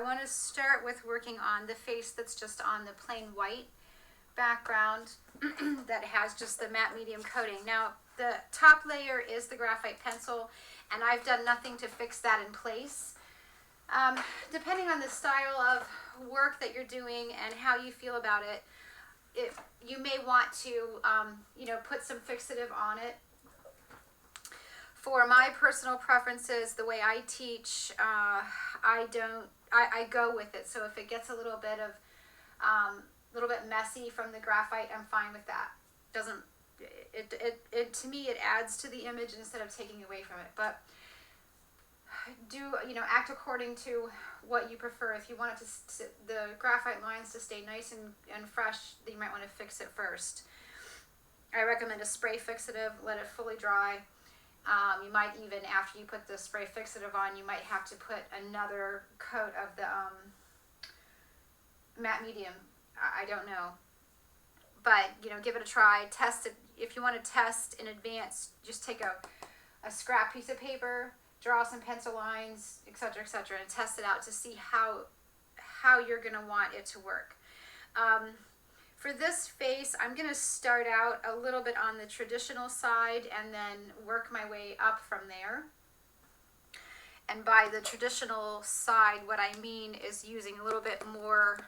I want to start with working on the face that's just on the plain white background that has just the matte medium coating. Now, the top layer is the graphite pencil, and I've done nothing to fix that in place. Depending on the style of work that you're doing and how you feel about it, you may want to, put some fixative on it. For my personal preferences, the way I teach, I go with it. So if it gets a little bit messy from the graphite, I'm fine with that. To me, it adds to the image instead of taking away from it. But act according to what you prefer. If you want it the graphite lines to stay nice and fresh, then you might want to fix it first. I recommend a spray fixative, let it fully dry. You might even, after you put the spray fixative on, you might have to put another coat of the matte medium. I don't know. But, give it a try. Test it. If you want to test in advance, just take a scrap piece of paper, draw some pencil lines, etc., and test it out to see how you're going to want it to work. For this face, I'm going to start out a little bit on the traditional side and then work my way up from there. And by the traditional side, what I mean is using a little bit more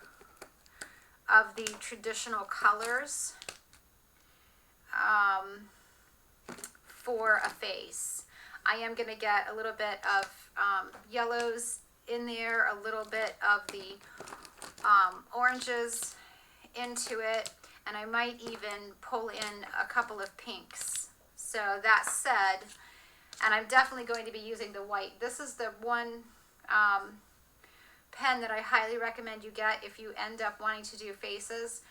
of the traditional colors for a face. I am going to get a little bit of yellows in there, a little bit of the oranges into it, and I might even pull in a couple of pinks. So that said, and I'm definitely going to be using the white. This is the one pen that I highly recommend you get if you end up wanting to do faces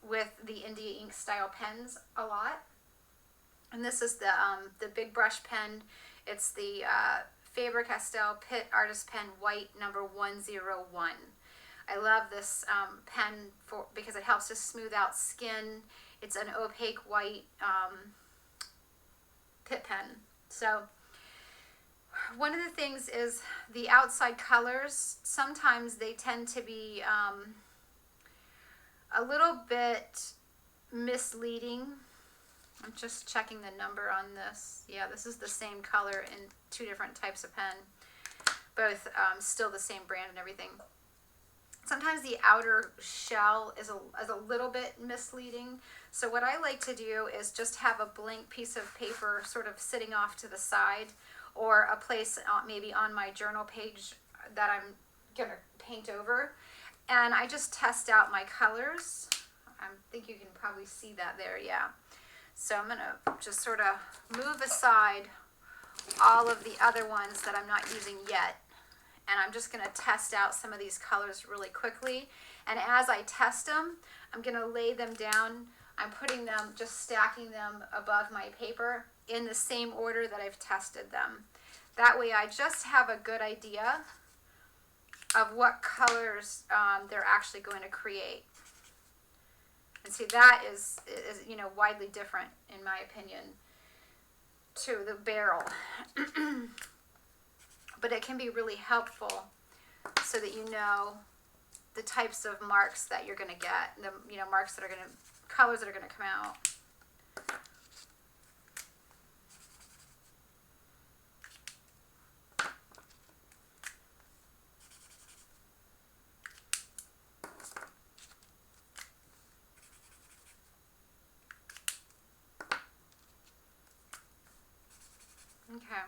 with the India ink style pens a lot. And this is the big brush pen. It's the Faber-Castell Pitt Artist Pen White number 101. I love this pen because it helps to smooth out skin. It's an opaque white Pitt pen. So one of the things is the outside colors. Sometimes they tend to be a little bit misleading. I'm just checking the number on this. Yeah, this is the same color in two different types of pen. Both still the same brand and everything. Sometimes the outer shell is a little bit misleading. So what I like to do is just have a blank piece of paper sort of sitting off to the side, or a place maybe on my journal page that I'm going to paint over. And I just test out my colors. I think you can probably see that there, yeah. So I'm going to just sort of move aside all of the other ones that I'm not using yet. And I'm just going to test out some of these colors really quickly. And as I test them, I'm going to lay them down. I'm putting them, just stacking them above my paper in the same order that I've tested them. That way I just have a good idea of what colors they're actually going to create. And see, that is widely different, in my opinion, to the barrel. But it can be really helpful so that you know the types of marks that you're going to get, the marks that are going to, colors that are going to come out. Okay.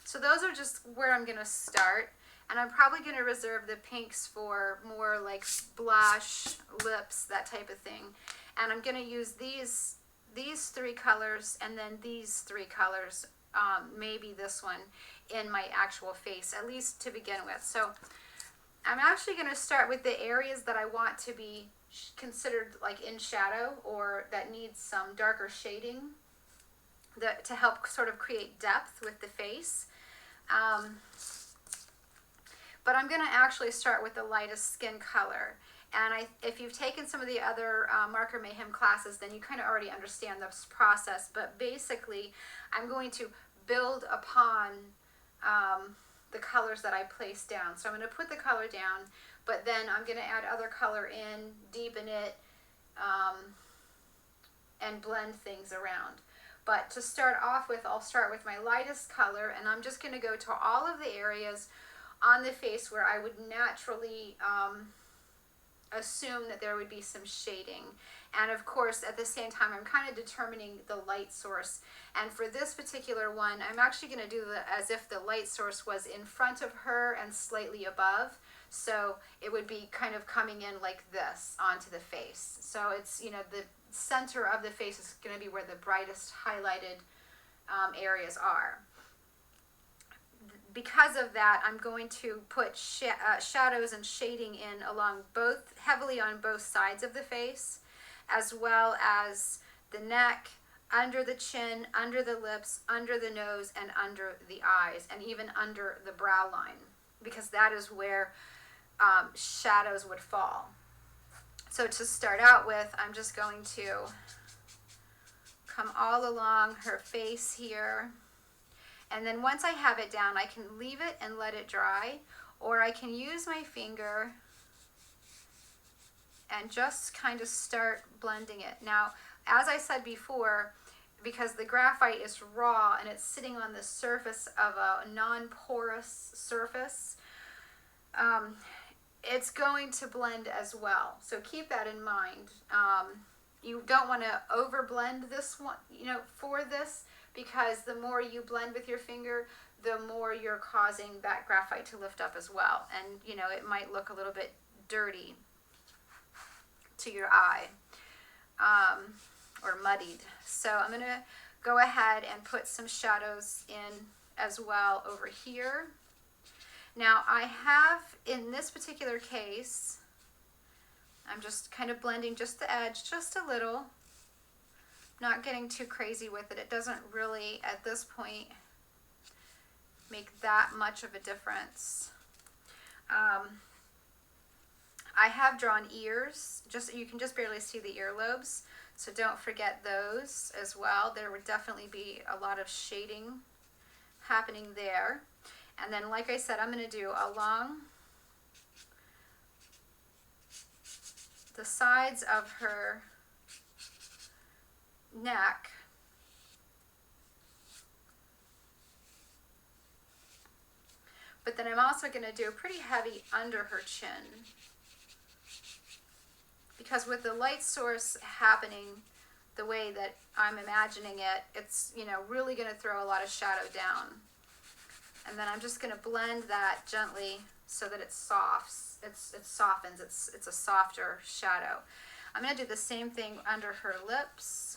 So those are just where I'm going to start, and I'm probably going to reserve the pinks for more like blush, lips, that type of thing. And I'm going to use these three colors and then these three colors, maybe this one, in my actual face, at least to begin with. So I'm actually going to start with the areas that I want to be considered like in shadow or that needs some darker shading to help sort of create depth with the face. But I'm going to actually start with the lightest skin color. And if you've taken some of the other Marker Mayhem classes, then you kind of already understand this process. But basically, I'm going to build upon the colors that I placed down. So I'm going to put the color down, but then I'm going to add other color in, deepen it, and blend things around. But to start off with, I'll start with my lightest color, and I'm just going to go to all of the areas on the face where I would naturally assume that there would be some shading. And of course, at the same time, I'm kind of determining the light source. And for this particular one, I'm actually going to do as if the light source was in front of her and slightly above. So it would be kind of coming in like this onto the face. So it's, you know, the center of the face is going to be where the brightest highlighted areas are. Because of that, I'm going to put shadows and shading in along heavily on both sides of the face, as well as the neck, under the chin, under the lips, under the nose, and under the eyes, and even under the brow line, because that is where shadows would fall. So to start out with, I'm just going to come all along her face here. And then once I have it down, I can leave it and let it dry, or I can use my finger and just kind of start blending it. Now, as I said before, because the graphite is raw and it's sitting on the surface of a non-porous surface, it's going to blend as well. So keep that in mind. You don't want to over blend this one, you know, for this, because the more you blend with your finger, the more you're causing that graphite to lift up as well. And, you know, it might look a little bit dirty to your eye, or muddied. So I'm going to go ahead and put some shadows in as well over here. Now I have, in this particular case, I'm just kind of blending just the edge, just a little, not getting too crazy with it. It doesn't really, at this point, make that much of a difference. I have drawn ears, you can just barely see the earlobes, so don't forget those as well. There would definitely be a lot of shading happening there. And then, like I said, I'm going to do along the sides of her neck, but then I'm also going to do pretty heavy under her chin, because with the light source happening the way that I'm imagining it, it's, you know, really going to throw a lot of shadow down. And then I'm just going to blend that gently so that it softens. It's a softer shadow. I'm going to do the same thing under her lips.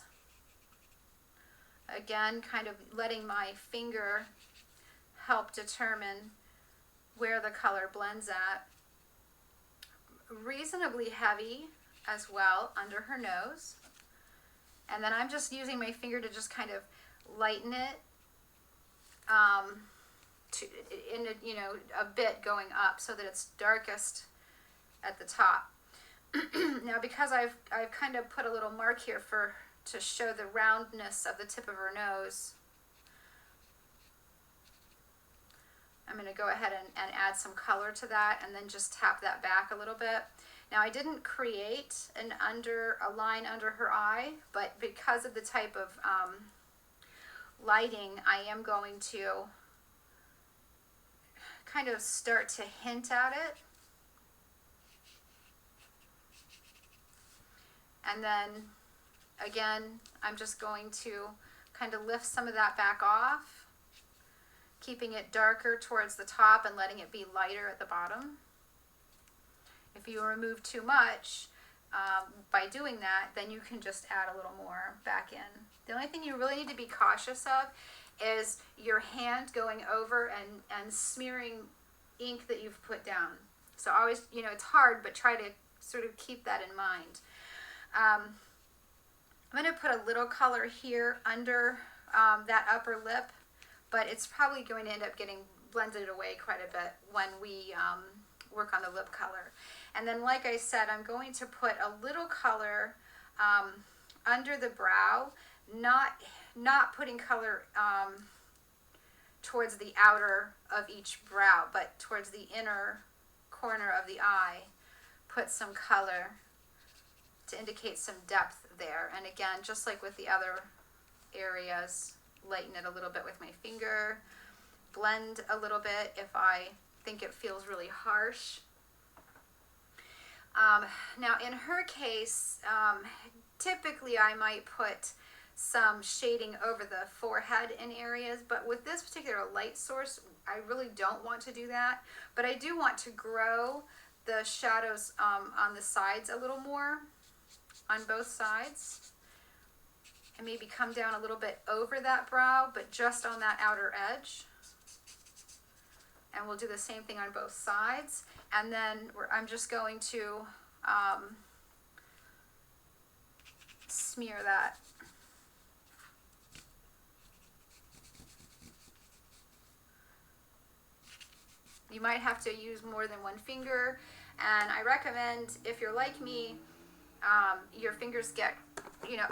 Again, kind of letting my finger help determine where the color blends at. Reasonably heavy as well under her nose. And then I'm just using my finger to just kind of lighten it, you know, a bit going up so that it's darkest at the top. Now, because I've kind of put a little mark here to show the roundness of the tip of her nose, I'm going to go ahead and add some color to that, and then just tap that back a little bit. Now, I didn't create a line under her eye, but because of the type of lighting, I am going to kind of start to hint at it. And then, again, I'm just going to kind of lift some of that back off, keeping it darker towards the top and letting it be lighter at the bottom. If you remove too much by doing that, then you can just add a little more back in. The only thing you really need to be cautious of is your hand going over and smearing ink that you've put down. So always, you know, it's hard, but try to sort of keep that in mind. I'm going to put a little color here under that upper lip, but it's probably going to end up getting blended away quite a bit when we work on the lip color. And then, like I said, I'm going to put a little color under the brow, not putting color towards the outer of each brow, but towards the inner corner of the eye, put some color to indicate some depth there. And again, just like with the other areas, lighten it a little bit with my finger, blend a little bit if I think it feels really harsh. Now in her case, typically I might put some shading over the forehead in areas, but with this particular light source, I really don't want to do that. But I do want to grow the shadows on the sides a little more, on both sides, and maybe come down a little bit over that brow, but just on that outer edge. And we'll do the same thing on both sides. And then I'm just going to smear that. You might have to use more than one finger, and I recommend, if you're like me, your fingers get,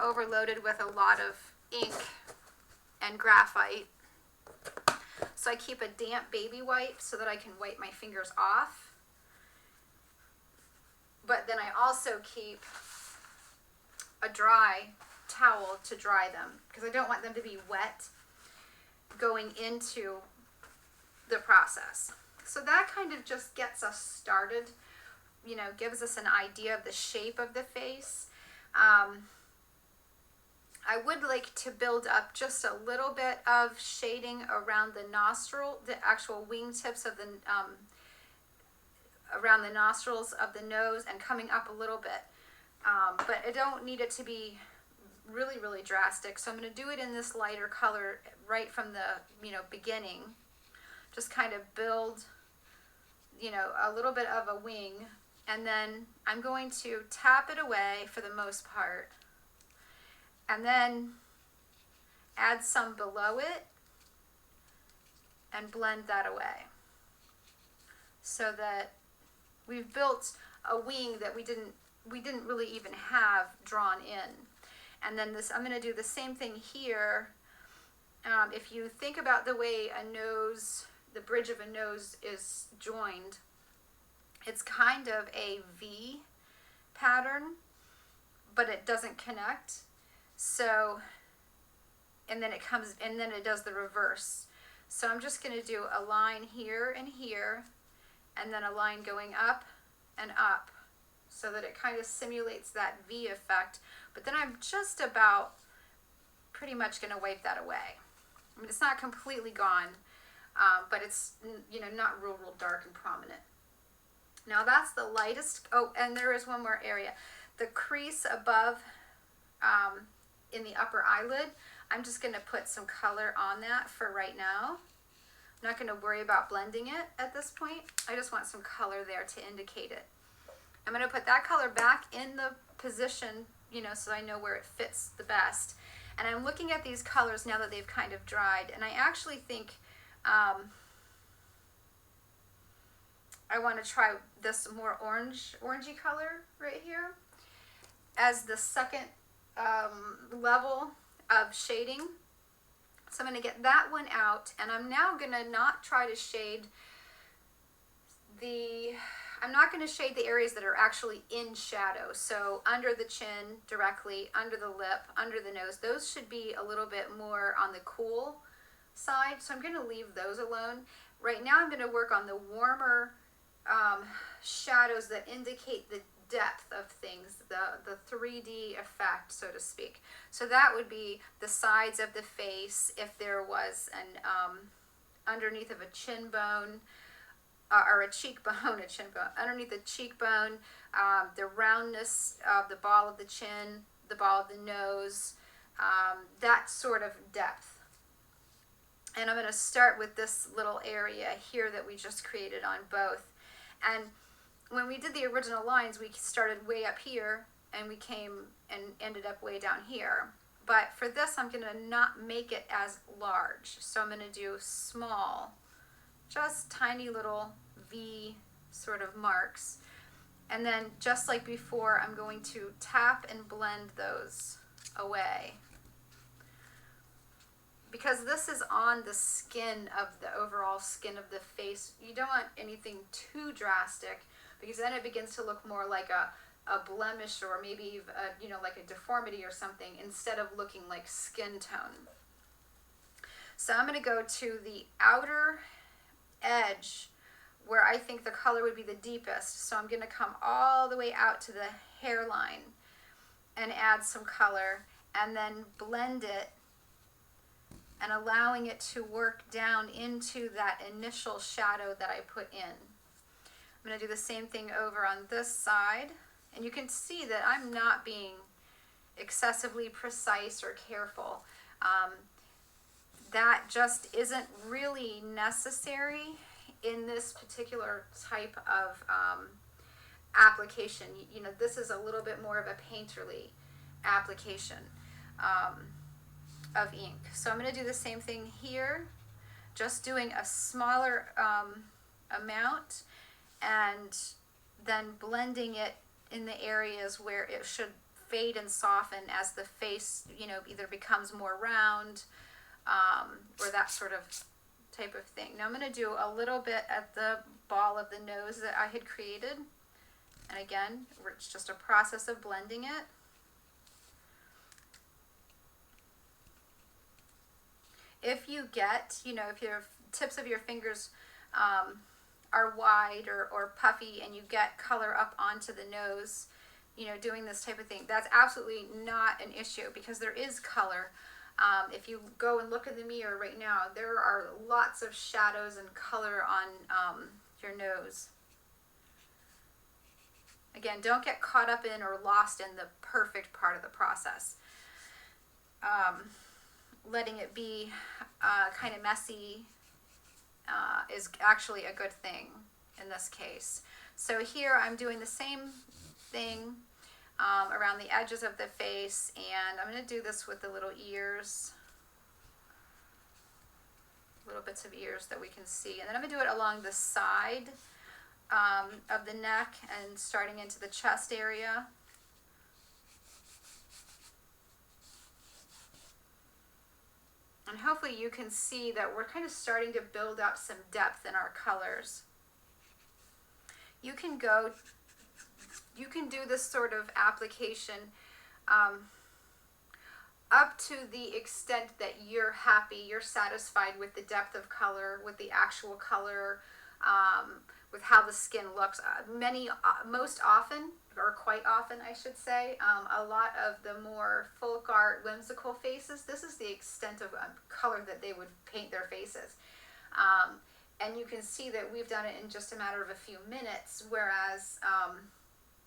overloaded with a lot of ink and graphite. So I keep a damp baby wipe so that I can wipe my fingers off. But then I also keep a dry towel to dry them, because I don't want them to be wet going into the process. So that kind of just gets us started, gives us an idea of the shape of the face. I would like to build up just a little bit of shading around the nostril, the actual wingtips of the, around the nostrils of the nose, and coming up a little bit. But I don't need it to be really, really drastic. So I'm going to do it in this lighter color right from the, beginning. Just kind of build, a little bit of a wing, and then I'm going to tap it away for the most part, and then add some below it and blend that away, so that we've built a wing that we didn't really even have drawn in. And then I'm going to do the same thing here. If you think about the way a nose, the bridge of a nose is joined, it's kind of a V pattern, but it doesn't connect. So, and then it does the reverse. So I'm just going to do a line here and here, and then a line going up and up, so that it kind of simulates that V effect. But then I'm just about pretty much going to wipe that away. I mean, it's not completely gone, but it's, not real dark and prominent. Now that's the lightest. Oh, and there is one more area. The crease above, in the upper eyelid, I'm just going to put some color on that for right now. I'm not going to worry about blending it at this point. I just want some color there to indicate it. I'm going to put that color back in the position, so I know where it fits the best. And I'm looking at these colors now that they've kind of dried, and I actually think I want to try this more orangey color right here as the second level of shading. So I'm going to get that one out, and I'm now going to not try to shade I'm not going to shade the areas that are actually in shadow. So under the chin directly, under the lip, under the nose, those should be a little bit more on the cool side. So I'm going to leave those alone. Right now I'm going to work on the warmer shadows that indicate the depth of things, the 3D effect, so to speak. So that would be the sides of the face, if there was an underneath of a chin bone, or a cheekbone, underneath the cheekbone, the roundness of the ball of the chin, the ball of the nose, that sort of depth. And I'm going to start with this little area here that we just created on both. And when we did the original lines, we started way up here, and we came and ended up way down here. But for this, I'm going to not make it as large. So I'm going to do small, just tiny little V sort of marks. And then just like before, I'm going to tap and blend those away, because this is on the skin of the overall skin of the face, you don't want anything too drastic, because then it begins to look more like a blemish, or maybe you know, like a deformity or something, instead of looking like skin tone. So I'm going to go to the outer edge where I think the color would be the deepest. So I'm going to come all the way out to the hairline and add some color, and then blend it and allowing it to work down into that initial shadow that I put in. I'm going to do the same thing over on this side, and you can see that I'm not being excessively precise or careful. That just isn't really necessary in this particular type of application. You know, this is a little bit more of a painterly application of ink. So I'm going to do the same thing here, just doing a smaller amount, and then blending it in the areas where it should fade and soften as the face, you know, either becomes more round or that sort of type of thing. Now I'm going to do a little bit at the ball of the nose that I had created. And again, it's just a process of blending it. If you get, you know, if your tips of your fingers are wide or puffy and you get color up onto the nose, you know, doing this type of thing, that's absolutely not an issue, because there is color. If you go and look in the mirror right now, there are lots of shadows and color on your nose. Again, don't get caught up in or lost in the perfect part of the process. Letting it be kind of messy is actually a good thing in this case. So here I'm doing the same thing around the edges of the face, and I'm going to do this with the little ears, little bits of ears that we can see, and then I'm going to do it along the side of the neck and starting into the chest area. And hopefully you can see that we're kind of starting to build up some depth in our colors. You can do this sort of application up to the extent that you're happy, you're satisfied with the depth of color, with the actual color, with how the skin looks. Most often, or quite often I should say, a lot of the more folk art, whimsical faces, this is the extent of color that they would paint their faces. And you can see that we've done it in just a matter of a few minutes, whereas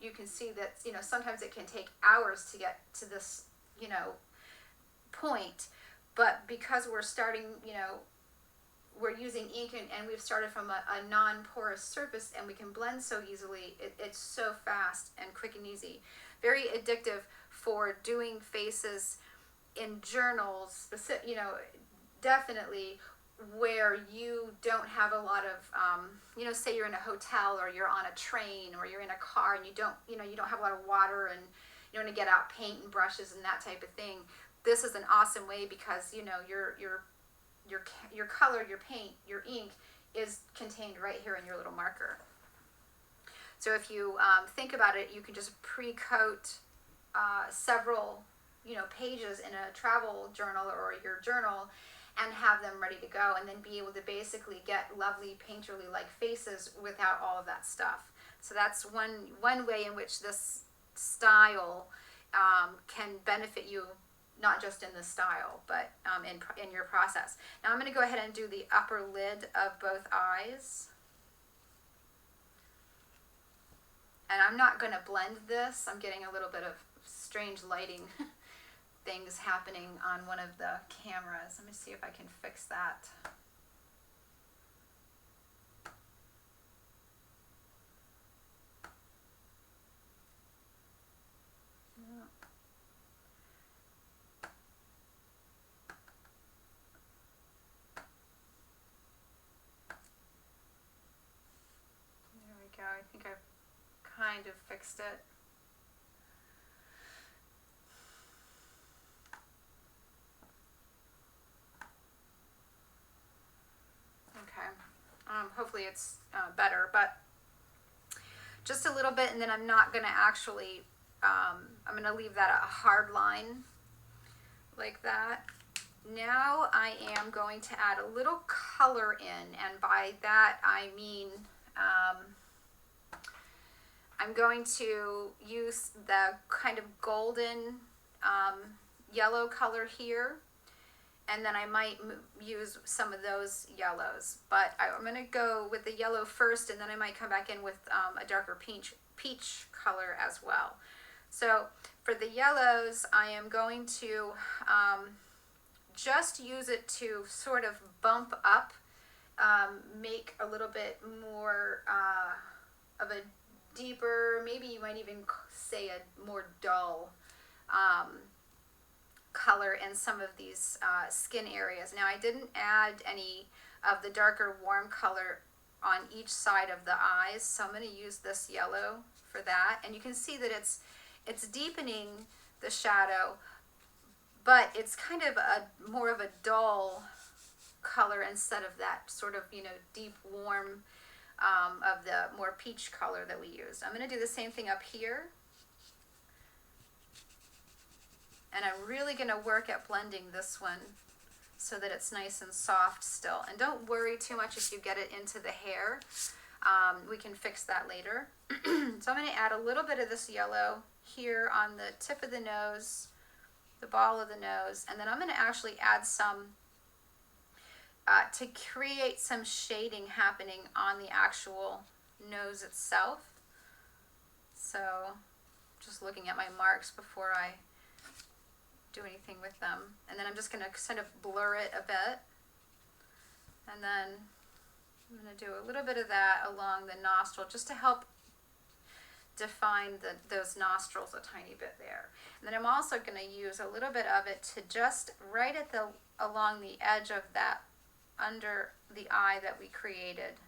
you can see that, you know, sometimes it can take hours to get to this, you know, point. But because we're starting, you know, we're using ink and we've started from a non-porous surface, and we can blend so easily, it's so fast and quick and easy. Very addictive for doing faces in journals, you know, definitely where you don't have a lot of, you know, say you're in a hotel or you're on a train or you're in a car and you don't have a lot of water and you want to get out paint and brushes and that type of thing. This is an awesome way, because, you know, your color, your paint, your ink is contained right here in your little marker. So if you think about it, you can just pre-coat several, you know, pages in a travel journal or your journal and have them ready to go, and then be able to basically get lovely painterly like faces without all of that stuff. So that's one way in which this style can benefit you, not just in the style, but in your process. Now I'm going to go ahead and do the upper lid of both eyes. And I'm not going to blend this. I'm getting a little bit of strange lighting things happening on one of the cameras. Let me see if I can fix that. I think I've kind of fixed it. hopefully it's better, but just a little bit, and then I'm not going to actually, I'm going to leave that a hard line like that. Now I am going to add a little color in, and by that I mean I'm going to use the kind of golden yellow color here, and then I might use some of those yellows, but I'm going to go with the yellow first, and then I might come back in with a darker peach color as well. So for the yellows, I am going to just use it to sort of bump up, make a little bit more of a deeper, maybe you might even say a more dull color in some of these skin areas. Now I didn't add any of the darker warm color on each side of the eyes, so I'm going to use this yellow for that, and you can see that it's deepening the shadow, but it's kind of a more of a dull color instead of that sort of, you know, deep warm of the more peach color that we used. I'm going to do the same thing up here, and I'm really going to work at blending this one so that it's nice and soft still. And don't worry too much if you get it into the hair. We can fix that later. So I'm going to add a little bit of this yellow here on the tip of the nose, the ball of the nose, and then I'm going to actually add some to create some shading happening on the actual nose itself. So just looking at my marks before I do anything with them, and then I'm just going to kind of blur it a bit, and then I'm going to do a little bit of that along the nostril just to help define those nostrils a tiny bit there. And then I'm also going to use a little bit of it to just right at the along the edge of that under the eye that we created,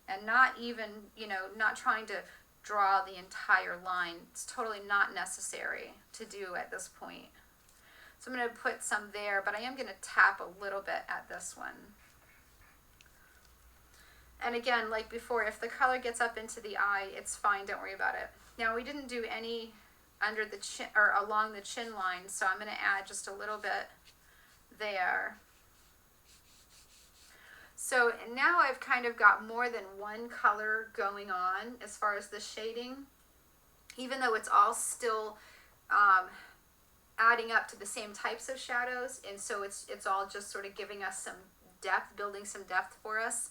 and not even, you know, not trying to draw the entire line. It's totally not necessary to do at this point. So I'm going to put some there, but I am going to tap a little bit at this one. And again, like before, if the color gets up into the eye, it's fine, don't worry about it. Now we didn't do any under the chin or along the chin line, so I'm going to add just a little bit there. So now I've kind of got more than one color going on as far as the shading, even though it's all still adding up to the same types of shadows, and so it's all just sort of giving us some depth, building some depth for us.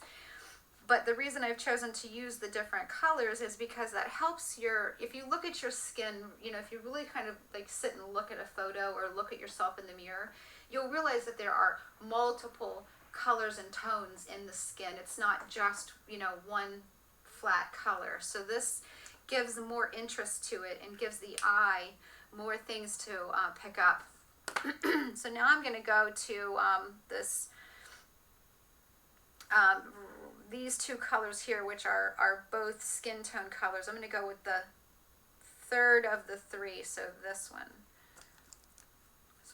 But the reason I've chosen to use the different colors is because that helps if you look at your skin, you know, if you really kind of like sit and look at a photo or look at yourself in the mirror, you'll realize that there are multiple colors and tones in the skin. It's not just, you know, one flat color. So this gives more interest to it and gives the eye more things to pick up. So now I'm going to go to these two colors here, which are both skin tone colors. I'm going to go with the third of the three, so this one.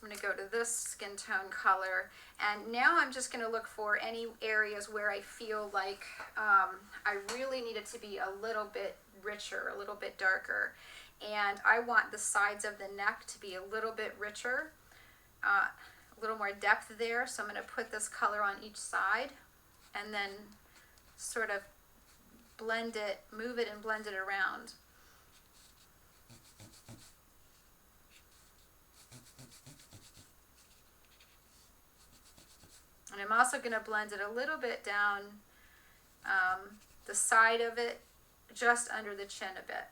I'm going to go to this skin tone color, and now I'm just going to look for any areas where I feel like I really need it to be a little bit richer, a little bit darker, and I want the sides of the neck to be a little bit richer, a little more depth there, so I'm going to put this color on each side and then sort of blend it, move it and blend it around. And I'm also going to blend it a little bit down the side of it, just under the chin a bit.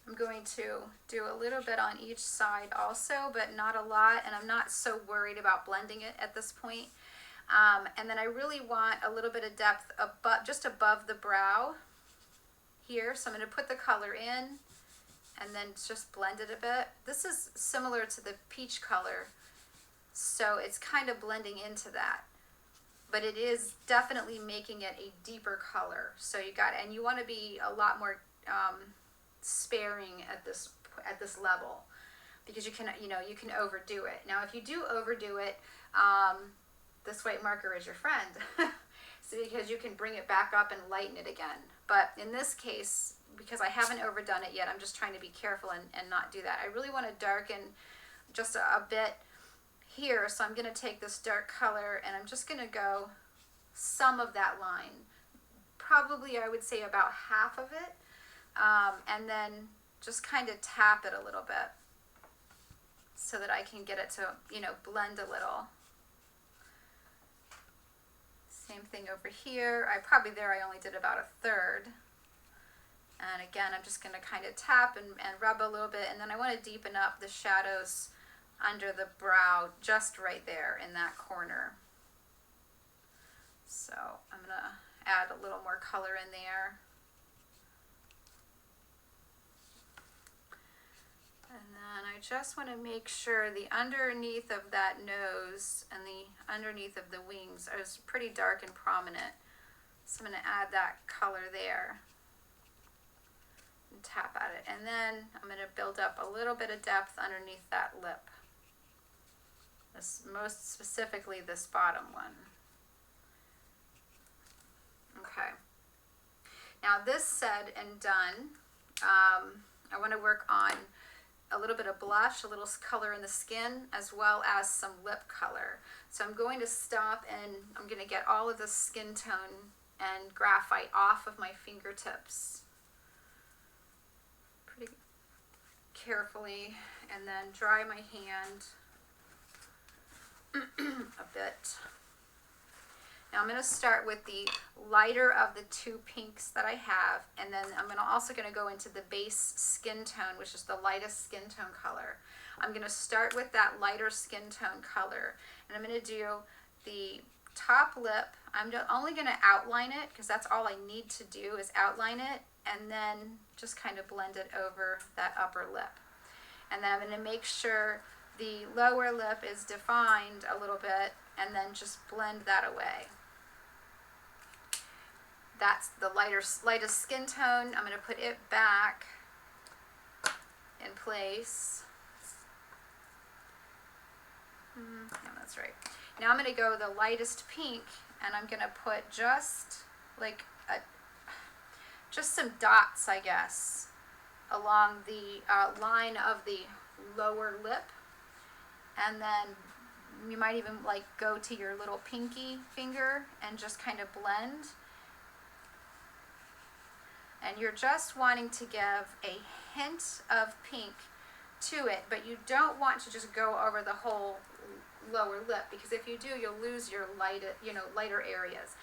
I'm going to do a little bit on each side also, but not a lot, and I'm not so worried about blending it at this point. And then I really want a little bit of depth just above the brow here, so I'm going to put the color in and then just blend it a bit. This is similar to the peach color, so it's kind of blending into that, but it is definitely making it a deeper color. So and you want to be a lot more sparing at this level, because you can overdo it. Now if you do overdo it, this white marker is your friend. So because you can bring it back up and lighten it again. But in this case, because I haven't overdone it yet, I'm just trying to be careful and not do that. I really want to darken just a bit here. So I'm going to take this dark color and I'm just going to go some of that line. Probably I would say about half of it. And then just kind of tap it a little bit so that I can get it to, you know, blend a little. Same thing over here. I only did about a third. And again, I'm just going to kind of tap and rub a little bit. And then I want to deepen up the shadows under the brow just right there in that corner. So I'm going to add a little more color in there. And then I just want to make sure the underneath of that nose and the underneath of the wings is pretty dark and prominent. So I'm going to add that color there and tap at it. And then I'm going to build up a little bit of depth underneath that lip. Most specifically this bottom one. Okay. Now this said and done, I want to work on a little bit of blush, a little color in the skin, as well as some lip color. So I'm going to stop and I'm going to get all of the skin tone and graphite off of my fingertips pretty carefully, and then dry my hand a bit. Now I'm going to start with the lighter of the two pinks that I have, and then I'm also going to go into the base skin tone, which is the lightest skin tone color. I'm going to start with that lighter skin tone color, and I'm going to do the top lip. I'm only going to outline it because that's all I need to do is outline it, and then just kind of blend it over that upper lip. And then I'm going to make sure the lower lip is defined a little bit, and then just blend that away. That's the lightest skin tone. I'm going to put it back in place. Yeah, that's right. Now I'm going to go the lightest pink, and I'm going to put just like just some dots, I guess, along the line of the lower lip, and then you might even like go to your little pinky finger and just kind of blend. And you're just wanting to give a hint of pink to it, but you don't want to just go over the whole lower lip, because if you do, you'll lose your lighter areas.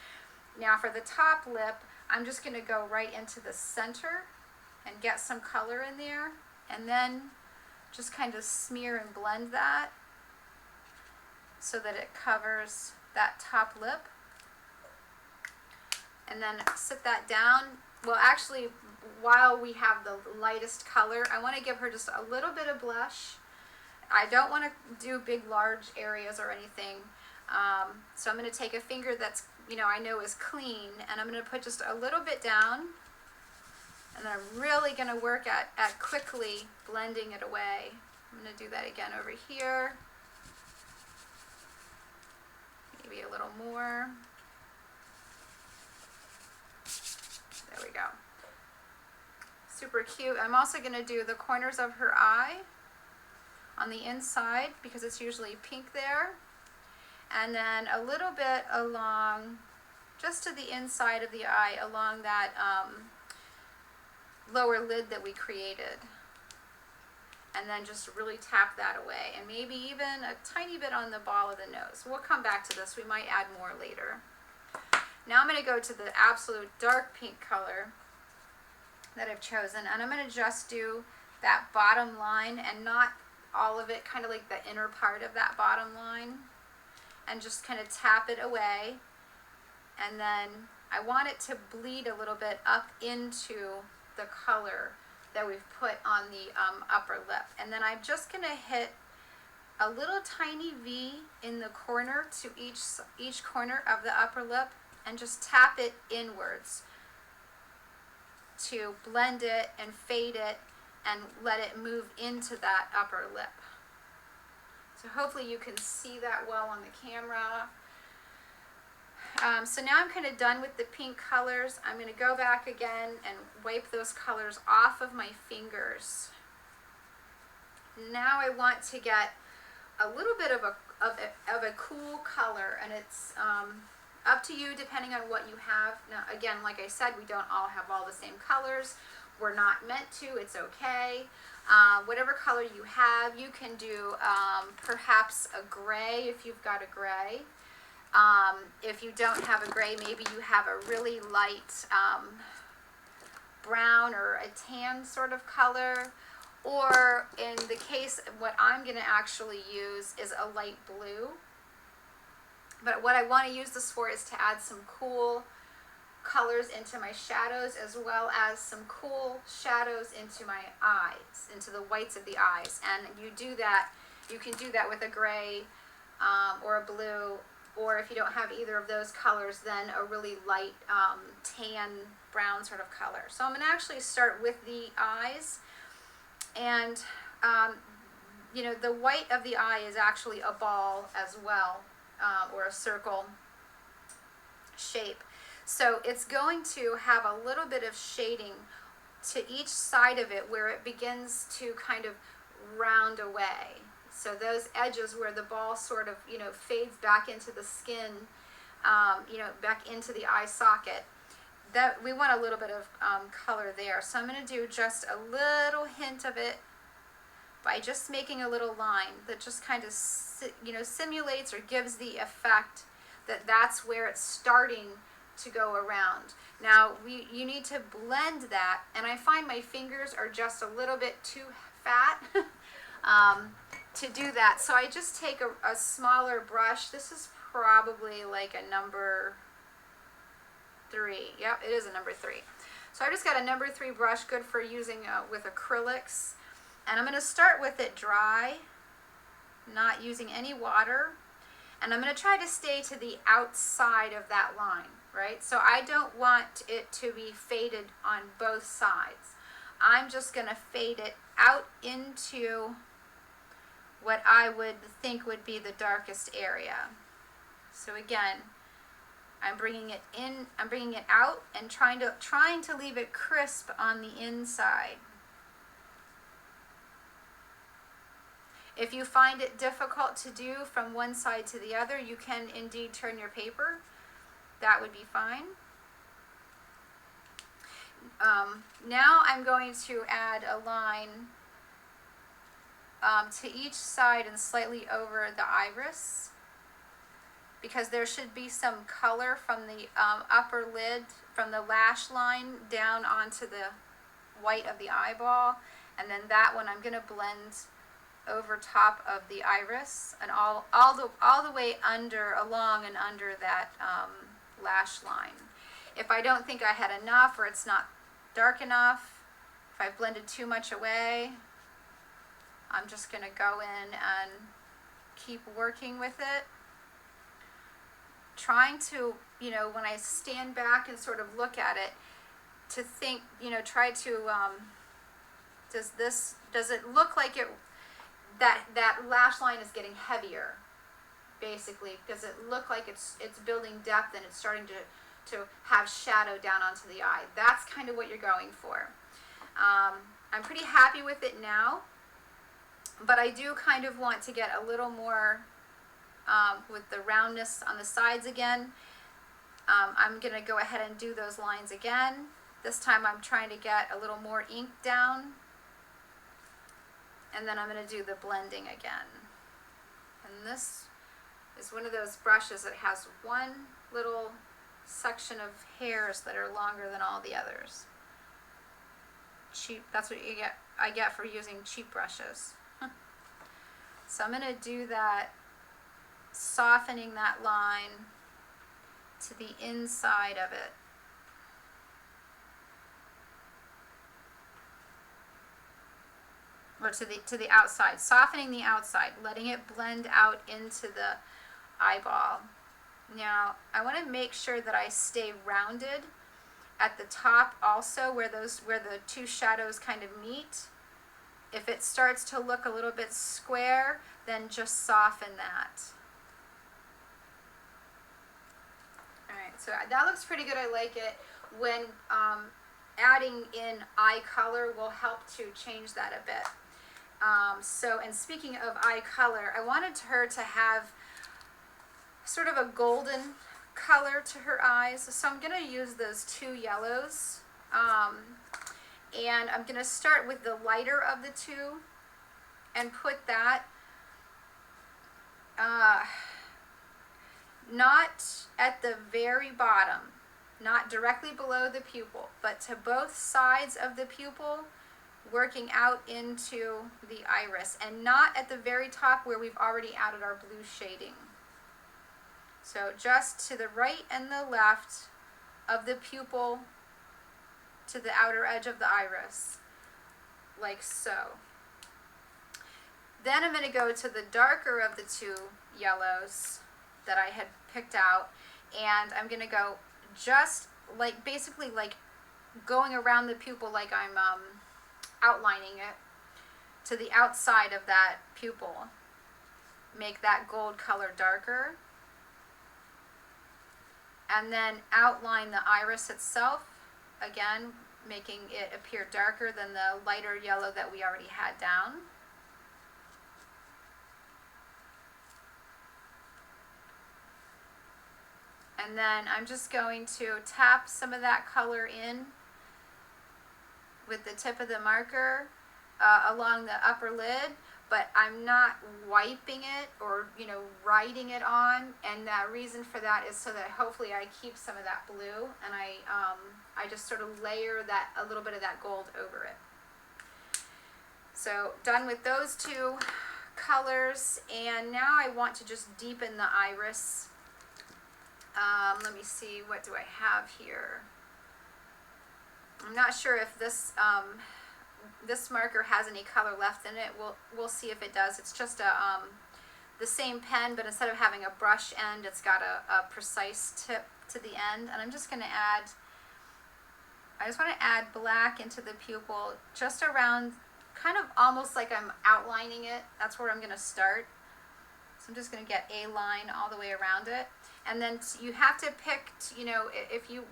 Now for the top lip, I'm just going to go right into the center and get some color in there, and then just kind of smear and blend that so that it covers that top lip. And then sit that down. Well, actually, while we have the lightest color, I want to give her just a little bit of blush. I don't want to do big, large areas or anything. So I'm going to take a finger that's, I know is clean, and I'm going to put just a little bit down. And then I'm really going to work at quickly blending it away. I'm going to do that again over here. Maybe a little more. There we go. Super cute. I'm also going to do the corners of her eye on the inside because it's usually pink there. And then a little bit along, just to the inside of the eye, along that lower lid that we created. And then just really tap that away. And maybe even a tiny bit on the ball of the nose. We'll come back to this. We might add more later. Now I'm going to go to the absolute dark pink color that I've chosen, and I'm going to just do that bottom line and not all of it, kind of like the inner part of that bottom line, and just kind of tap it away. And then I want it to bleed a little bit up into the color that we've put on the upper lip. And then I'm just going to hit a little tiny V in the corner to each corner of the upper lip, and just tap it inwards to blend it and fade it and let it move into that upper lip. So hopefully you can see that well on the camera. So now I'm kind of done with the pink colors. I'm going to go back again and wipe those colors off of my fingers. Now I want to get a little bit of a cool color, and it's up to you depending on what you have. Now again, like I said, we don't all have all the same colors. We're not meant to, it's okay. Whatever color you have, you can do perhaps a gray if you've got a gray. If you don't have a gray, maybe you have a really light brown or a tan sort of color. Or in the case, what I'm going to actually use is a light blue. But what I want to use this for is to add some cool colors into my shadows, as well as some cool shadows into my eyes, into the whites of the eyes. And you can do that with a gray or a blue, or if you don't have either of those colors, then a really light tan brown sort of color. So I'm going to actually start with the eyes. And, you know, the white of the eye is actually a ball as well, or a circle shape. So it's going to have a little bit of shading to each side of it where it begins to kind of round away. So those edges where the ball sort of, you know, fades back into the skin, you know, back into the eye socket. That we want a little bit of color there. So I'm going to do just a little hint of it by just making a little line that just kind of, you know, simulates or gives the effect that that's where it's starting to go around. Now you need to blend that, and I find my fingers are just a little bit too fat to do that. So I just take a smaller brush. This is probably like a number 3. Yep, it is a number 3. So I just got a number 3 brush, good for using with acrylics. And I'm going to start with it dry, not using any water. And I'm going to try to stay to the outside of that line, right? So I don't want it to be faded on both sides. I'm just going to fade it out into what I would think would be the darkest area. So again, I'm bringing it in, I'm bringing it out and trying to leave it crisp on the inside. If you find it difficult to do from one side to the other, you can indeed turn your paper. That would be fine. Now I'm going to add a line to each side and slightly over the iris, because there should be some color from the upper lid, from the lash line down onto the white of the eyeball, and then that one I'm going to blend over top of the iris and all the way under, along and under that lash line. If I don't think I had enough, or it's not dark enough, if I've blended too much away, I'm just going to go in and keep working with it. Trying to, you know, when I stand back and sort of look at it, to think, you know, try to, does it look like it, that lash line is getting heavier, basically? Does it look like it's building depth and it's starting to have shadow down onto the eye? That's kind of what you're going for. I'm pretty happy with it now, but I do kind of want to get a little more with the roundness on the sides again. I'm going to go ahead and do those lines again. This time I'm trying to get a little more ink down. And then I'm going to do the blending again. And this is one of those brushes that has one little section of hairs that are longer than all the others. Cheap, that's what I get for using cheap brushes. So I'm going to do that, softening that line to the inside of it. Or to the outside, softening the outside, letting it blend out into the eyeball. Now, I want to make sure that I stay rounded at the top also, where the two shadows kind of meet. If it starts to look a little bit square, then just soften that. So that looks pretty good. I like it. When adding in eye color will help to change that a bit. And speaking of eye color, I wanted her to have sort of a golden color to her eyes. So I'm going to use those two yellows. And I'm going to start with the lighter of the two and put that not at the very bottom, not directly below the pupil, but to both sides of the pupil, working out into the iris, and not at the very top where we've already added our blue shading. So just to the right and the left of the pupil to the outer edge of the iris, like so. Then I'm going to go to the darker of the two yellows that I had picked out, and I'm going to go just like, basically like going around the pupil like I'm outlining it to the outside of that pupil. Make that gold color darker. And then outline the iris itself, again, making it appear darker than the lighter yellow that we already had down. And then I'm just going to tap some of that color in with the tip of the marker along the upper lid, but I'm not wiping it or, writing it on. And the reason for that is so that hopefully I keep some of that blue, and I just sort of layer that, a little bit of that gold over it. So done with those two colors, and now I want to just deepen the iris. Let me see, what do I have here? I'm not sure if this this marker has any color left in it. We'll see if it does. It's just the same pen, but instead of having a brush end, it's got a precise tip to the end. And I'm just going to add, I just want to add black into the pupil, just around, kind of almost like I'm outlining it. That's where I'm going to start. So I'm just going to get a line all the way around it. And then you have to pick,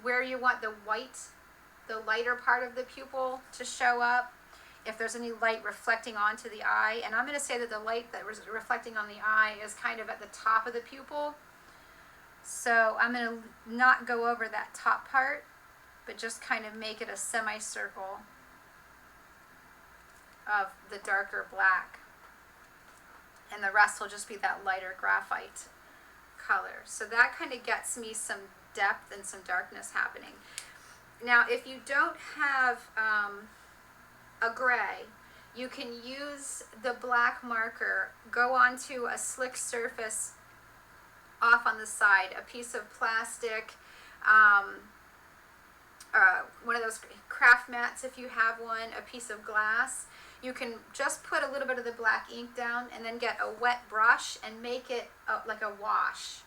where you want the white, the lighter part of the pupil to show up, if there's any light reflecting onto the eye. And I'm going to say that the light that was reflecting on the eye is kind of at the top of the pupil. So I'm going to not go over that top part, but just kind of make it a semicircle of the darker black. And the rest will just be that lighter graphite color. So that kind of gets me some depth and some darkness happening. Now, if you don't have a gray, you can use the black marker, go onto a slick surface off on the side, a piece of plastic, one of those craft mats if you have one, a piece of glass. You can just put a little bit of the black ink down and then get a wet brush and make it like a wash.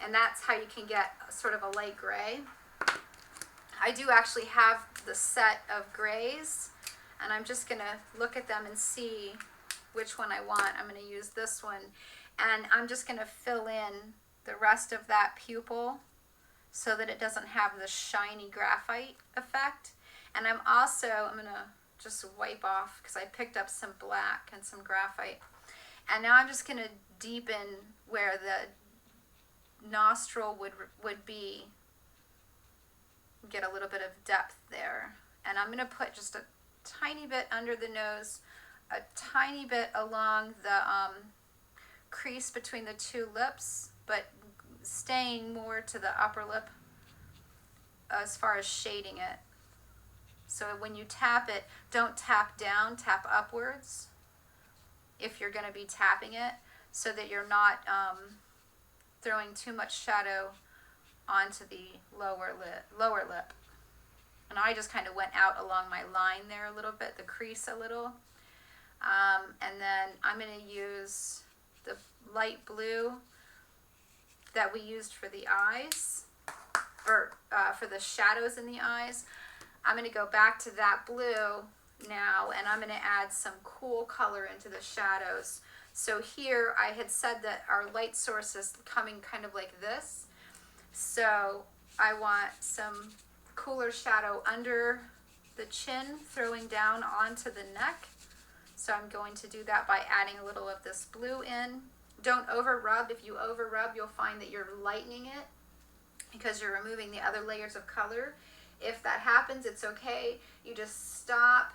And that's how you can get sort of a light gray. I do actually have the set of grays, and I'm just going to look at them and see which one I want. I'm going to use this one, and I'm just going to fill in the rest of that pupil so that it doesn't have the shiny graphite effect. And I'm going to just wipe off, because I picked up some black and some graphite. And now I'm just going to deepen where the nostril would be, get a little bit of depth there. And I'm going to put just a tiny bit under the nose, a tiny bit along the crease between the two lips, but staying more to the upper lip as far as shading it. So when you tap it, don't tap down, tap upwards if you're going to be tapping it, so that you're not throwing too much shadow onto the lower lip. And I just kind of went out along my line there a little bit, the crease a little. And then I'm going to use the light blue that we used for the eyes, or for the shadows in the eyes. I'm going to go back to that blue now, and I'm going to add some cool color into the shadows. So here I had said that our light source is coming kind of like this. So I want some cooler shadow under the chin, throwing down onto the neck. So I'm going to do that by adding a little of this blue in. Don't over rub. If you over rub, you'll find that you're lightening it because you're removing the other layers of color. If that happens, it's okay. You just stop,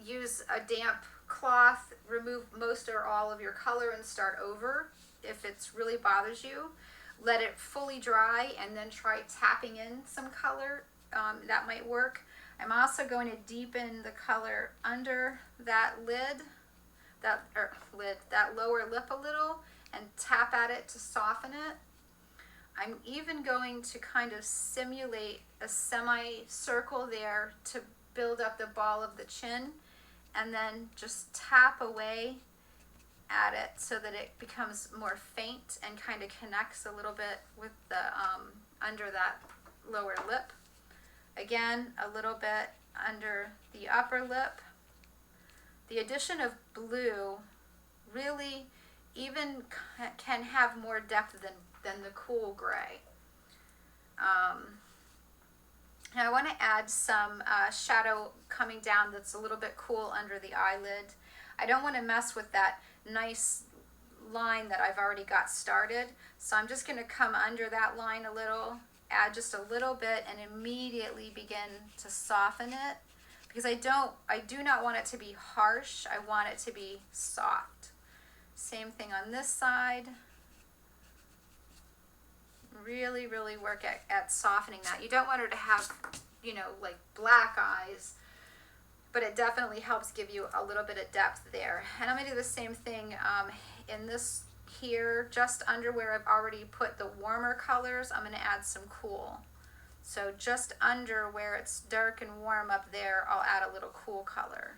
use a damp cloth, remove most or all of your color and start over. If it's really bothers you, let it fully dry and then try tapping in some color. That might work. I'm also going to deepen the color under that lid, that lower lip a little, and tap at it to soften it. I'm even going to kind of simulate a semicircle there to build up the ball of the chin, and then just tap away at it so that it becomes more faint and kind of connects a little bit with the under that lower lip. Again, a little bit under the upper lip. The addition of blue really even can have more depth than the cool gray. Now I want to add some shadow coming down that's a little bit cool under the eyelid. I don't want to mess with that nice line that I've already got started, so I'm just going to come under that line a little, add just a little bit, and immediately begin to soften it, because I do not want it to be harsh. I want it to be soft. Same thing on this side. Really, really work at softening that. You don't want her to have, you know, like black eyes, but it definitely helps give you a little bit of depth there. And I'm going to do the same thing in this here, just under where I've already put the warmer colors. I'm going to add some cool. So just under where it's dark and warm up there, I'll add a little cool color.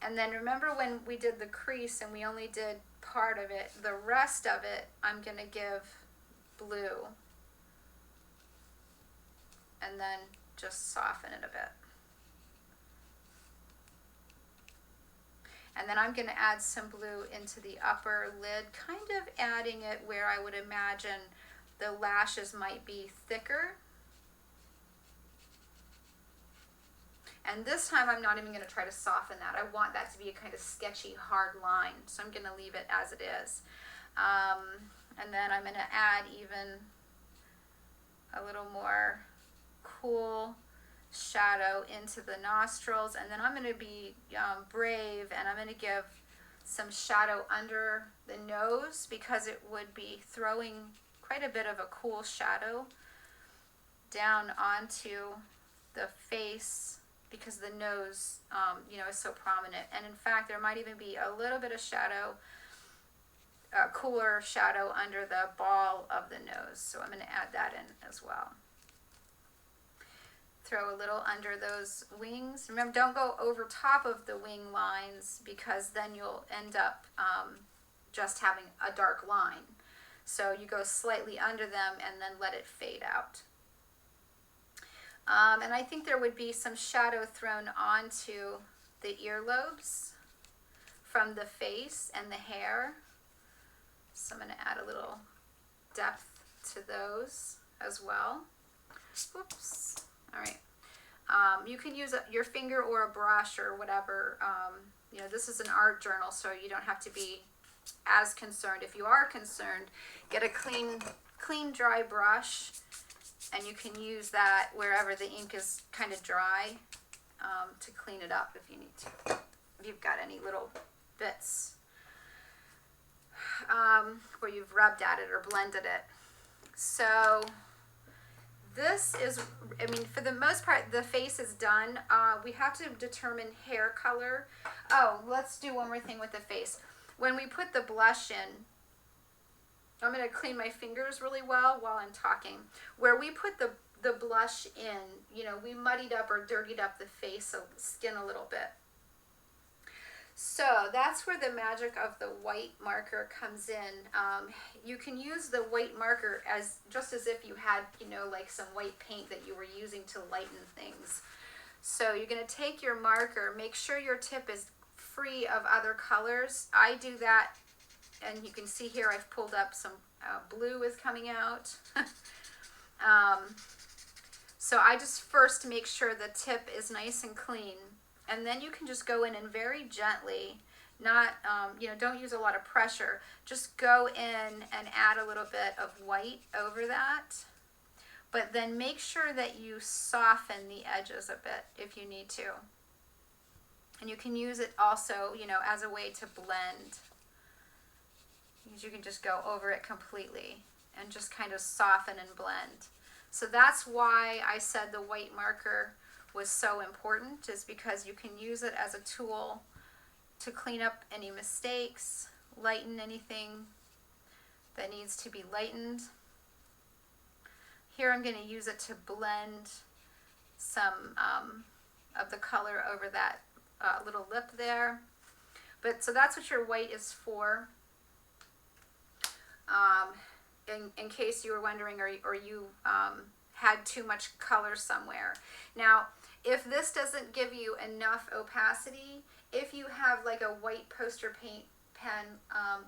And then remember when we did the crease and we only did part of it, the rest of it I'm going to give blue, and then just soften it a bit. And then I'm going to add some blue into the upper lid, kind of adding it where I would imagine the lashes might be thicker. And this time I'm not even going to try to soften that. I want that to be a kind of sketchy, hard line. So I'm going to leave it as it is. And then I'm going to add even a little more cool shadow into the nostrils. And then I'm going to be brave, and I'm going to give some shadow under the nose, because it would be throwing quite a bit of a cool shadow down onto the face, because the nose, you know, is so prominent. And in fact, there might even be a little bit of shadow, cooler shadow under the ball of the nose. So I'm going to add that in as well. Throw a little under those wings. Remember, don't go over top of the wing lines, because then you'll end up just having a dark line. So you go slightly under them and then let it fade out. And I think there would be some shadow thrown onto the earlobes from the face and the hair. So I'm going to add a little depth to those as well. Whoops. All right. You can use your finger or a brush or whatever. You know, this is an art journal, so you don't have to be as concerned. If you are concerned, get a clean, dry brush, and you can use that wherever the ink is kind of dry to clean it up if you need to. If you've got any little bits where you've rubbed at it or blended it. So this is, I mean, for the most part, the face is done. We have to determine hair color. Oh, let's do one more thing with the face. When we put the blush in, I'm going to clean my fingers really well while I'm talking. Where we put the blush in, you know, we muddied up or dirtied up the face, skin a little bit. So that's where the magic of the white marker comes in. You can use the white marker just as if you had, you know, like some white paint that you were using to lighten things. So you're going to take your marker, make sure your tip is free of other colors. I do that, and you can see here I've pulled up some blue is coming out. So I just first make sure the tip is nice and clean, and then you can just go in and very gently, not, don't use a lot of pressure, just go in and add a little bit of white over that, but then make sure that you soften the edges a bit if you need to. And you can use it also, as a way to blend. You can just go over it completely and just kind of soften and blend. So that's why I said the white marker was so important, is because you can use it as a tool to clean up any mistakes, lighten anything that needs to be lightened. Here I'm going to use it to blend some of the color over that little lip there. But so that's what your white is for. In case you were wondering, or you had too much color somewhere. Now, if this doesn't give you enough opacity, if you have like a white poster paint pen,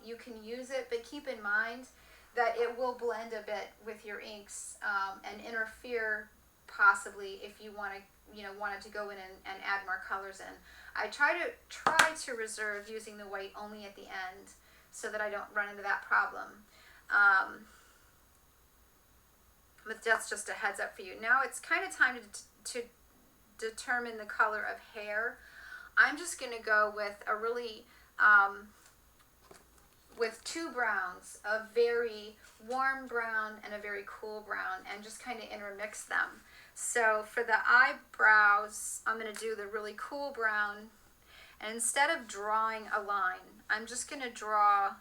you can use it, but keep in mind that it will blend a bit with your inks and interfere possibly if you wanted to go in and add more colors in. I try to reserve using the white only at the end so that I don't run into that problem. But that's just a heads up for you. Now it's kind of time to determine the color of hair. I'm just going to go with a really, with two browns, a very warm brown and a very cool brown, and just kind of intermix them. So for the eyebrows, I'm going to do the really cool brown, and instead of drawing a line, I'm just going to draw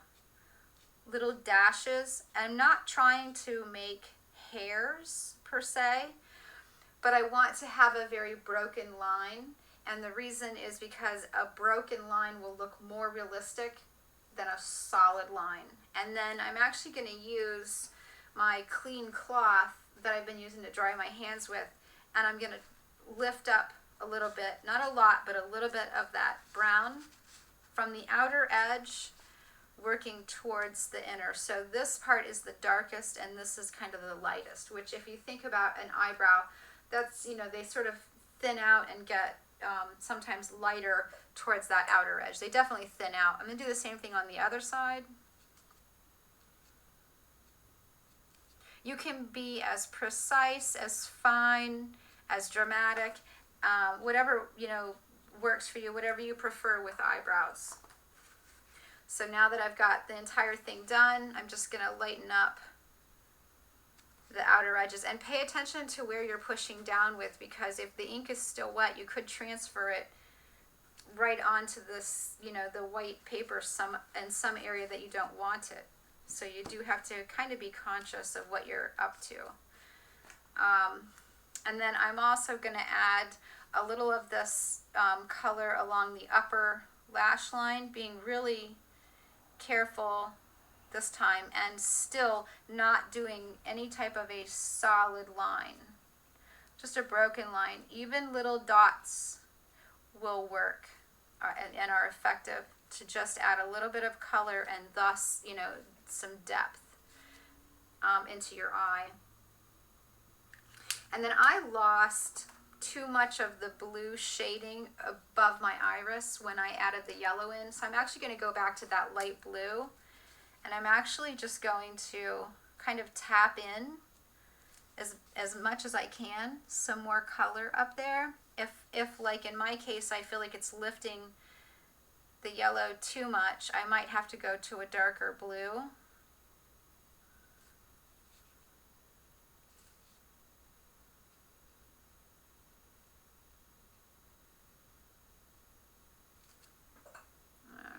little dashes. I'm not trying to make hairs per se, but I want to have a very broken line, and the reason is because a broken line will look more realistic than a solid line. And then I'm actually going to use my clean cloth that I've been using to dry my hands with, and I'm going to lift up a little bit, not a lot, but a little bit of that brown from the outer edge working towards the inner. So this part is the darkest and this is kind of the lightest, which if you think about an eyebrow, that's, they sort of thin out and get sometimes lighter towards that outer edge. They definitely thin out. I'm going to do the same thing on the other side. You can be as precise, as fine, as dramatic, whatever, works for you, whatever you prefer with eyebrows. So now that I've got the entire thing done, I'm just going to lighten up the outer edges, and pay attention to where you're pushing down with, because if the ink is still wet, you could transfer it right onto this, the white paper in some area that you don't want it. So you do have to kind of be conscious of what you're up to. And then I'm also going to add a little of this color along the upper lash line, being really careful this time and still not doing any type of a solid line, just a broken line. Even little dots will work and are effective to just add a little bit of color and thus, some depth into your eye. And then I lost too much of the blue shading above my iris when I added the yellow in, so I'm actually going to go back to that light blue, and I'm actually just going to kind of tap in as much as I can, some more color up there. If like in my case, I feel like it's lifting the yellow too much, I might have to go to a darker blue.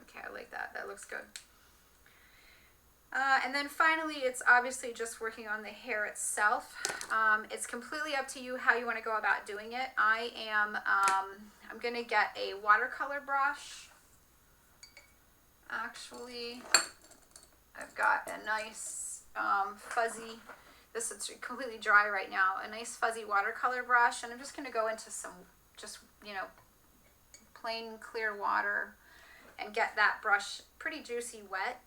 Okay, I like that. That looks good. And then finally, it's obviously just working on the hair itself. It's completely up to you how you want to go about doing it. I'm going to get a watercolor brush. Actually, I've got a nice fuzzy, this is completely dry right now, a nice fuzzy watercolor brush, and I'm just going to go into some just, plain clear water and get that brush pretty juicy wet.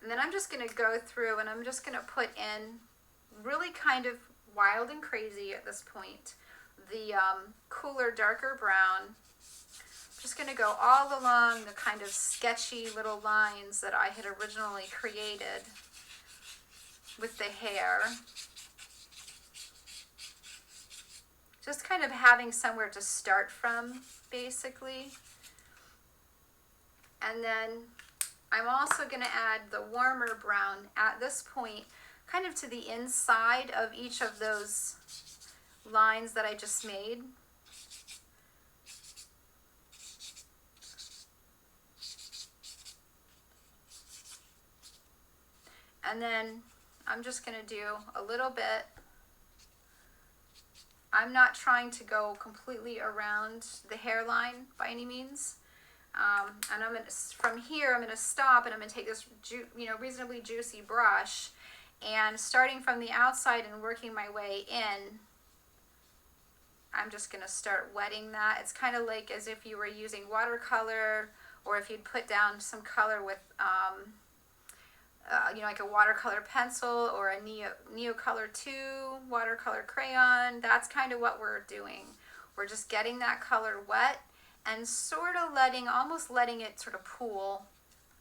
And then I'm just going to go through and I'm just going to put in really kind of wild and crazy at this point, the cooler, darker brown. Just going to go all along the kind of sketchy little lines that I had originally created with the hair. Just kind of having somewhere to start from, basically. And then I'm also going to add the warmer brown at this point, kind of to the inside of each of those lines that I just made. And then I'm just going to do a little bit. I'm not trying to go completely around the hairline by any means. And I'm going to, from here, I'm going to stop and I'm going to take this, reasonably juicy brush, and starting from the outside and working my way in, I'm just going to start wetting that. It's kind of like as if you were using watercolor, or if you'd put down some color with, like a watercolor pencil or a Neocolor 2 watercolor crayon. That's kind of what we're doing. We're just getting that color wet and sort of almost letting it sort of pool.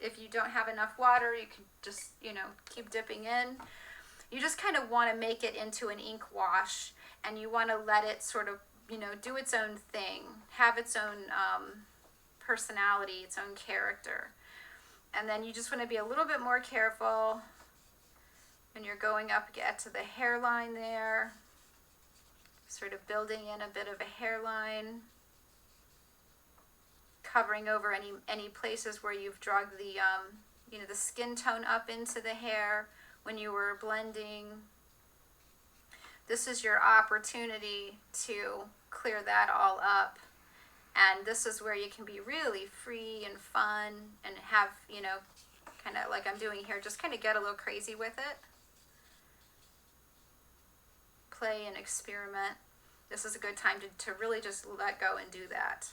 If you don't have enough water, you can just, keep dipping in. You just kind of want to make it into an ink wash, and you want to let it sort of, do its own thing, have its own personality, its own character. And then you just want to be a little bit more careful when you're going up to the hairline there, sort of building in a bit of a hairline, covering over any places where you've dragged the the skin tone up into the hair when you were blending. This is your opportunity to clear that all up. And this is where you can be really free and fun and have, kind of like I'm doing here, just kind of get a little crazy with it. Play and experiment. This is a good time to really just let go and do that.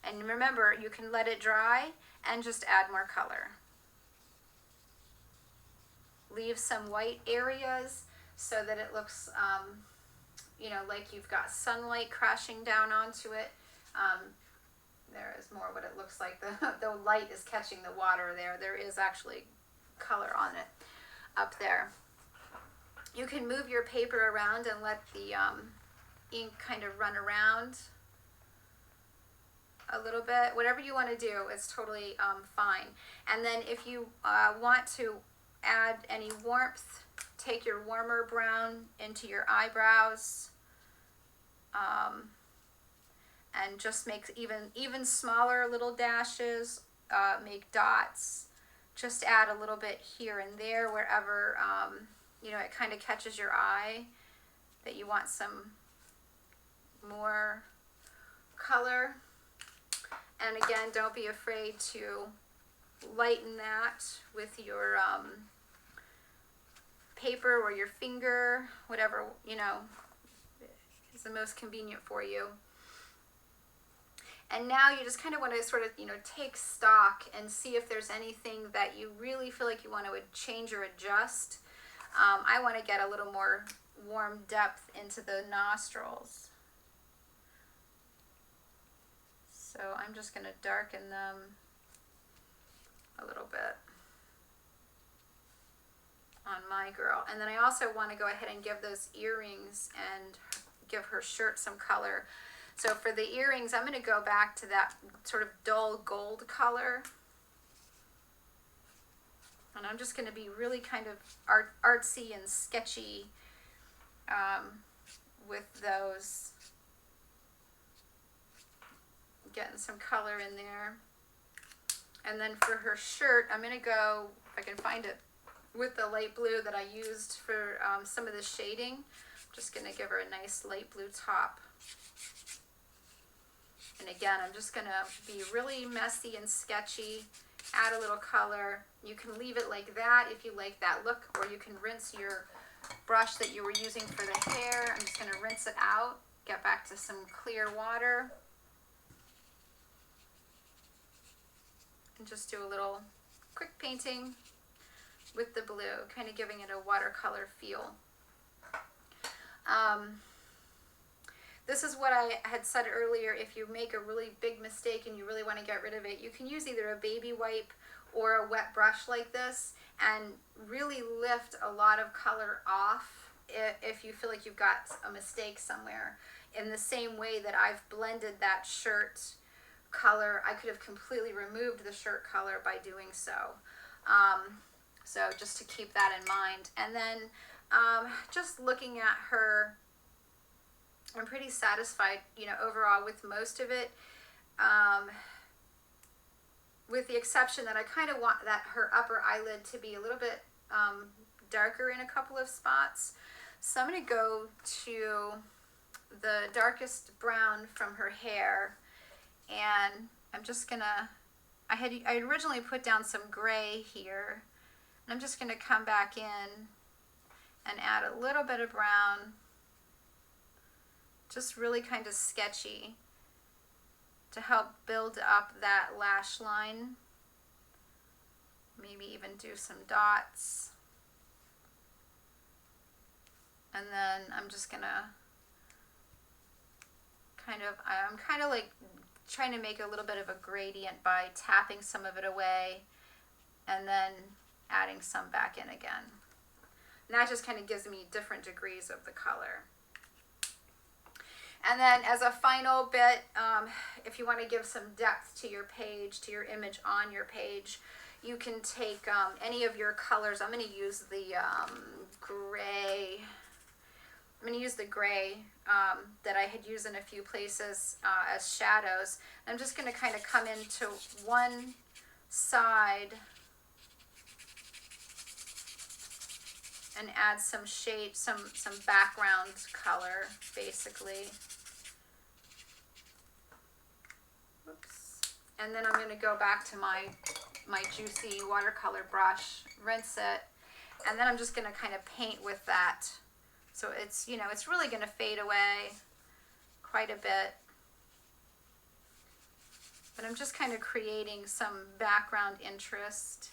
And remember, you can let it dry and just add more color. Leave some white areas so that it looks, like you've got sunlight crashing down onto it. There is more what it looks like. The light is catching the water there. There is actually color on it up there. You can move your paper around and let the ink kind of run around a little bit. Whatever you want to do, it's totally fine. And then if you want to add any warmth, take your warmer brown into your eyebrows. And just make even smaller little dashes, make dots. Just add a little bit here and there wherever, it kind of catches your eye that you want some more color. And again, don't be afraid to lighten that with your paper or your finger, whatever, is the most convenient for you. And now you just kind of want to sort of, take stock and see if there's anything that you really feel like you want to change or adjust. I want to get a little more warm depth into the nostrils. So I'm just going to darken them a little bit on my girl. And then I also want to go ahead and give those earrings and give her shirt some color. So for the earrings, I'm going to go back to that sort of dull gold color. And I'm just going to be really kind of artsy and sketchy with those. Getting some color in there. And then for her shirt, I'm going to go, if I can find it, with the light blue that I used for some of the shading. I'm just going to give her a nice light blue top. And again, I'm just going to be really messy and sketchy, add a little color. You can leave it like that if you like that look, or you can rinse your brush that you were using for the hair. I'm just going to rinse it out, get back to some clear water, and just do a little quick painting with the blue, kind of giving it a watercolor feel. This is what I had said earlier. If you make a really big mistake and you really want to get rid of it, you can use either a baby wipe or a wet brush like this and really lift a lot of color off if you feel like you've got a mistake somewhere. In the same way that I've blended that shirt color, I could have completely removed the shirt color by doing so. So just to keep that in mind. And then just looking at her, I'm pretty satisfied, you know, overall with most of it, with the exception that I kind of want that her upper eyelid to be a little bit darker in a couple of spots. So I'm going to go to the darkest brown from her hair, and I'm just going to, I originally put down some gray here, and I'm just going to come back in and add a little bit of brown, just really kind of sketchy to help build up that lash line. Maybe even do some dots. And then I'm just gonna I'm kind of like trying to make a little bit of a gradient by tapping some of it away and then adding some back in again. And that just kind of gives me different degrees of the color. And then as a final bit, if you want to give some depth to your page, to your image on your page, you can take any of your colors. I'm going to use the gray. I'm going to use the gray that I had used in a few places as shadows. I'm just going to kind of come into one side and add some shade, some background color, basically. Oops. And then I'm going to go back to my juicy watercolor brush, rinse it, and then I'm just going to kind of paint with that. So it's, you know, it's really going to fade away quite a bit. But I'm just kind of creating some background interest.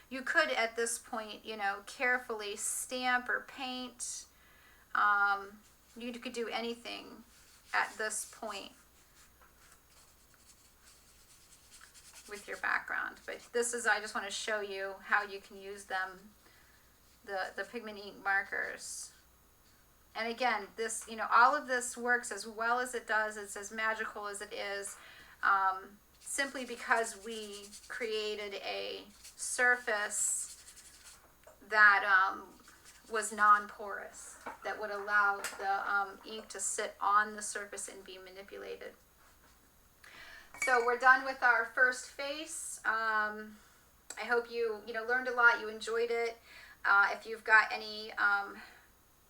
You could, at this point, you know, carefully stamp or paint. You could do anything at this point with your background. But this is, I just want to show you how you can use them, the pigment ink markers. And again, this, you know, all of this works as well as it does. It's as magical as it is. Simply because we created a surface that was non-porous, that would allow the ink to sit on the surface and be manipulated. So we're done with our first face. I hope you learned a lot, you enjoyed it. If you've got any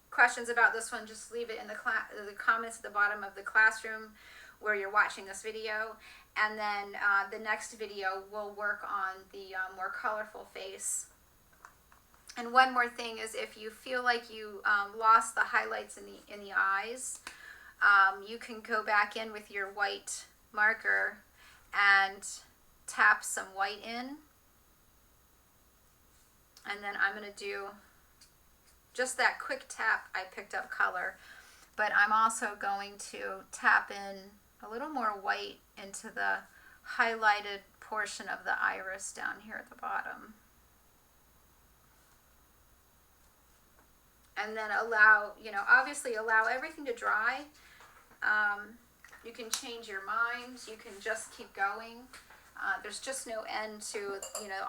questions about this one, just leave it in the comments at the bottom of the classroom where you're watching this video. And then the next video will work on the more colorful face. And one more thing is, if you feel like you lost the highlights in the eyes, you can go back in with your white marker and tap some white in. And then I'm going to do just that quick tap. I picked up color, but I'm also going to tap in a little more white into the highlighted portion of the iris down here at the bottom. And then allow, obviously allow everything to dry. You can change your mind. You can just keep going. There's just no end to,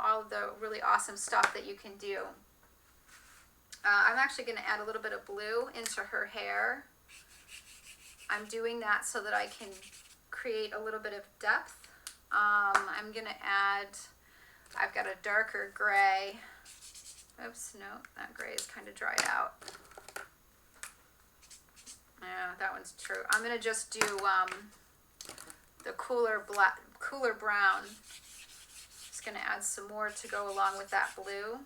all of the really awesome stuff that you can do. I'm actually going to add a little bit of blue into her hair. I'm doing that so that I can create a little bit of depth. I'm going to add, I've got a darker gray. Oops, no, that gray is kind of dried out. Yeah, that one's true. I'm going to just do the cooler brown. Just going to add some more to go along with that blue.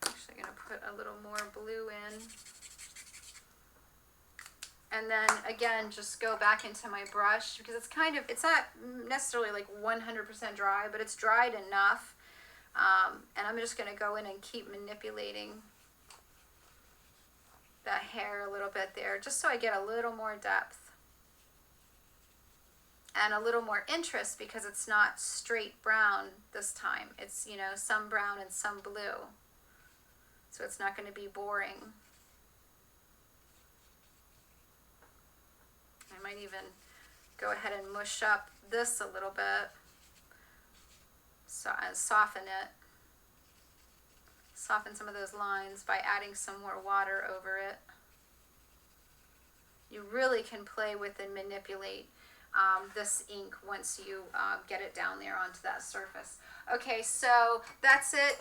Actually going to put a little more blue in. And then again, just go back into my brush, because it's not necessarily like 100% dry, but it's dried enough And I'm just going to go in and keep manipulating that hair a little bit there, just so I get a little more depth and a little more interest, because it's not straight brown this time. It's, you know, some brown and some blue. So it's not going to be boring. I might even go ahead and mush up this a little bit, so and soften it. Soften some of those lines by adding some more water over it. You really can play with and manipulate this ink once you get it down there onto that surface. Okay, so that's it.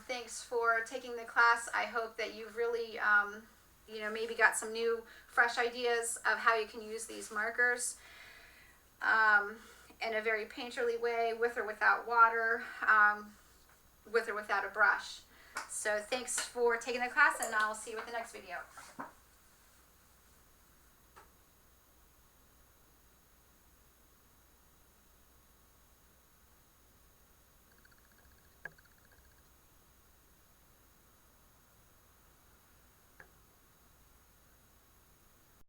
Thanks for taking the class. I hope that you've really, you know, maybe got some new, fresh ideas of how you can use these markers in a very painterly way, with or without water, with or without a brush. So thanks for taking the class, and I'll see you with the next video.